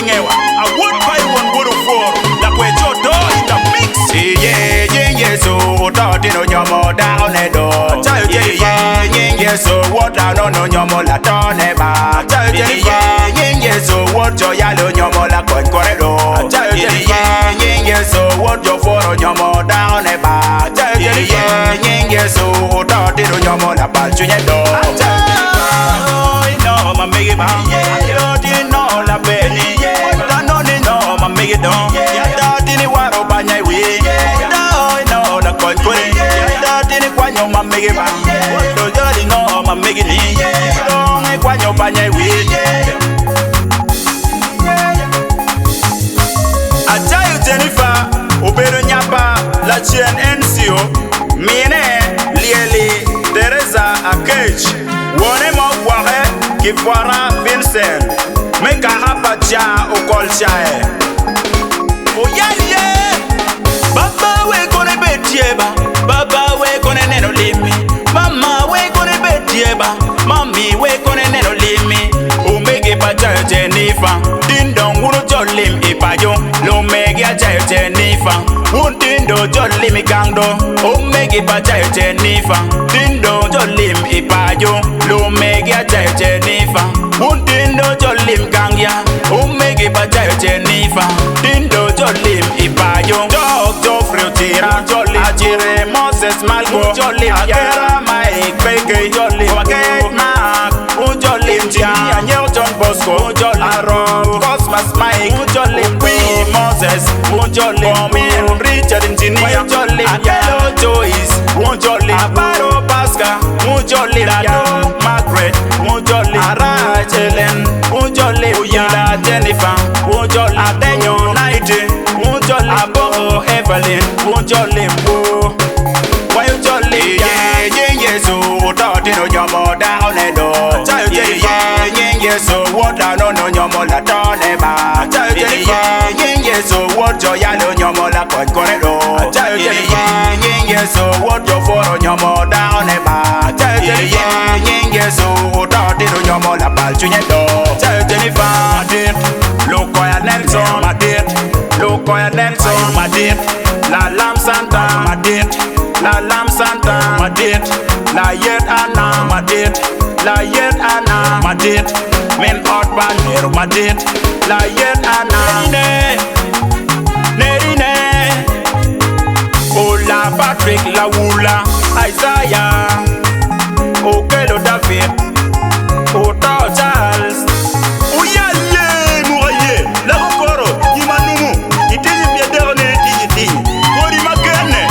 ngewa. I would buy one good for la kwecho do in the mix. Yeah, so Otto no nyomo down the door. Yeah, so what I don't know nyomo la tone ba. Yeah, so what yo yalo nyomo la con corredo. Yeah, so what yo for nyomo down the ba. Yeah, so Otto no nyomo la palchunya do. No, ma make it ba. Yo di no la beni. Da no ni no ma make it don. Da di ni waro banya we. No, la con kore. Da di ni kwanyo ma make it ba. Do yo no ma make it ni. Don ni kwanyo banya we. Ajayu Jennifer, Obero Nyapa, la chienne NCO, Mine, Lieli, Teresa Akech, Wonemo Ware, Kifwara Vincent, Meka Hapacha Okolchae. Oyaye, Baba we kone betieba, Baba we kone neno limi, Mama we kone betieba, Mami we kone neno limi, Umege Pacha Jennifer, Dindong Wuro Jolim Ipayo, Lomege Ajayo Jennifer, Untindo Jolim Gangdo, Omege Pacha Jennifer, Dindo Jolim Ipayo, Lomege Ajayo Jennifer, Untindo Jolim Gangya, Omege Pacha Jennifer, Dindo Jolim Ipayo, Dog Friotira, Jolim Ajire Moses Malgo, Jolim Agera Mike Beke, Jolim Wagate Mark, Jolim Jia, John Bosco, Jolim Aro, Cosmas Mike, Jolim Queen Moses, Jolim Richard Engineer, Jolim Yellow Joyce, Jolim Abaro Pasca, Jolim Margaret, Jolim Arachelen, Jolim Uyala Jennifer, Jolim Adenyo Nighty, Jolim Abo Evelyn, Jolim Bo. Why you jolly? Yeah, so Otto no nyomo down the door. Yeah, so what I don't know nyomo la tone ba. Yeah, so what yo yalo nyomo la con corredo. Yeah, so what yo for nyomo down the ba. Yeah, so Otto no nyomo la palchunya do. Jennifer did, look ya Nelson ma did, look ya Nelson ma did, la Lam Santa ma did. La Lam Santa Madit, La Yet Anna Madit, La Yet Anna Madit, Men Otban Nero Madit, La Yet Anna Nerine, Ola Patrick La Wula, Isaiah, Okelo David, Otto Charles, Oyaye Mouraye, La Rokoro, Imanumu, Itini Piederne, Tini, Kori Makene.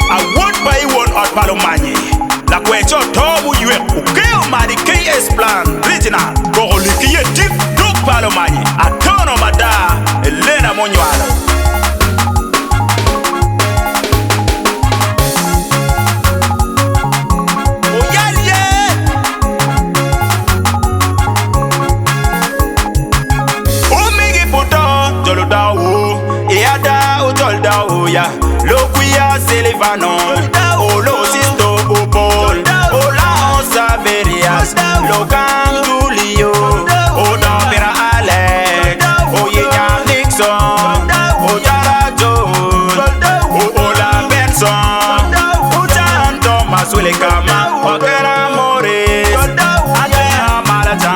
I would buy one at Palomani. La Quecho Tomu Yue, Ukeo Madi KS Plan, Regional, Gorolikie Tip, Duk Palomani, Atono Mada, Elena Monuala. Lokuya Silvano, Olo Sisto Upol, Ola Saverias, Logan Julio, Oda Pera Alex, Oyenya Nixon, Ojara Jones, Ola Benson, Ojan Thomas Willikama, Wakera Morris, Ayaa Malata,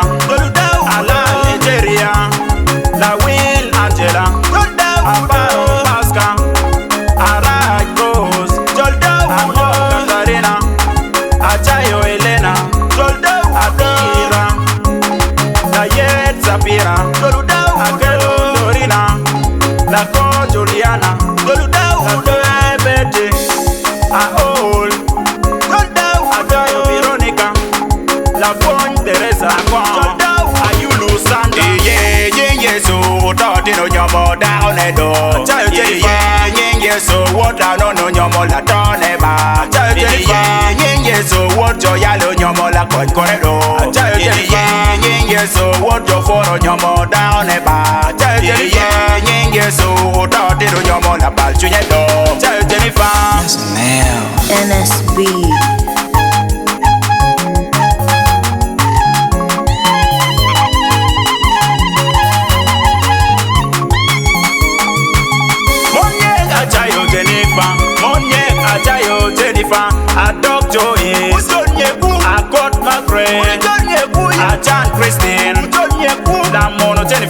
Ala Nigeria, La Will Angela, Aparo Pascal. Achayo Elena, Adira, La Yet Sapira, Akelo Dorina, La Co Juliana, La Betty, Aol, Achayo Veronica, La Point Teresa, Ayulu Sandy, yeah, so Otto no nyomo down the door. Yeah, so what I don't know nyomo la tone ba. Yeah, so what yo yalo nyomo la con corredo. Yeah, so what yo for nyomo down the ba. Yeah, so Otto no nyomo la palchunya do. Jennifer NSB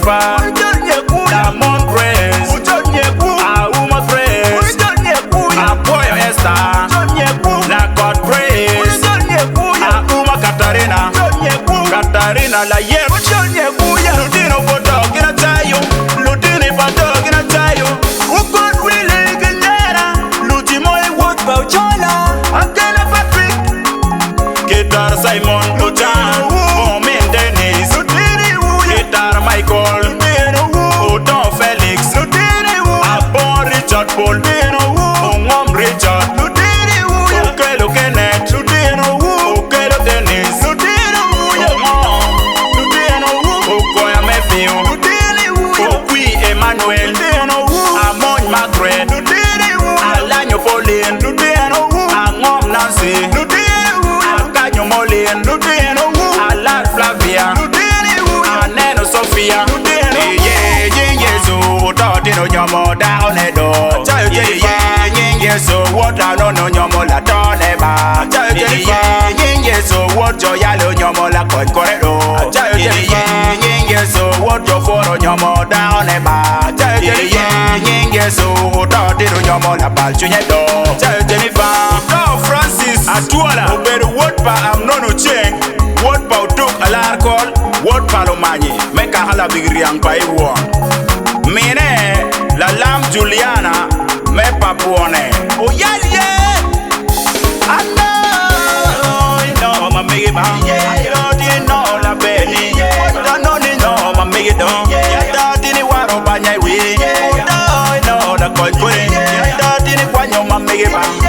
Jennifer, Diamond Grace, Auma Grace, Apoyo Esther, La God Grace, Auma Katarina la yep. Ludino Bodo, can I tell you? Ludini Bodo, can I tell you? Who could really get Lutimo Wood Bauchola, Akela Patrick, Guitar Simon, Lutan, Momin Dennis, Guitar Michael, Otto Felix, Abon Richard Paul, Nyom Richard, Okelo Kenneth, Okelo Dennis, Okoya Matthew, Okwi Emmanuel, Amon Margaret, Alanyo Pauline, Nyom Nancy, Akanyo Molin, Alan Flavia, Aneno Sophia, so Totino Nyomo down a door. So what I don't know Nyomola Toneba. So what your yellow Nyomola Corridor. So what your photo Nyomo down a bar. So Totino Nyomola Balchunedo. Jennifer, Francis, Atuala, Obedo Wotpa, I'm no chain. What about took a large call? What Palomani? Make a hala big riang by one. Mine, la lam Juliana, me papuone. Oh yeah, yeah. I know, my make bang. I don't know la belly. I don't know, my make it down. I don't want to buy my way. I know the coin. I don't want to make it bang.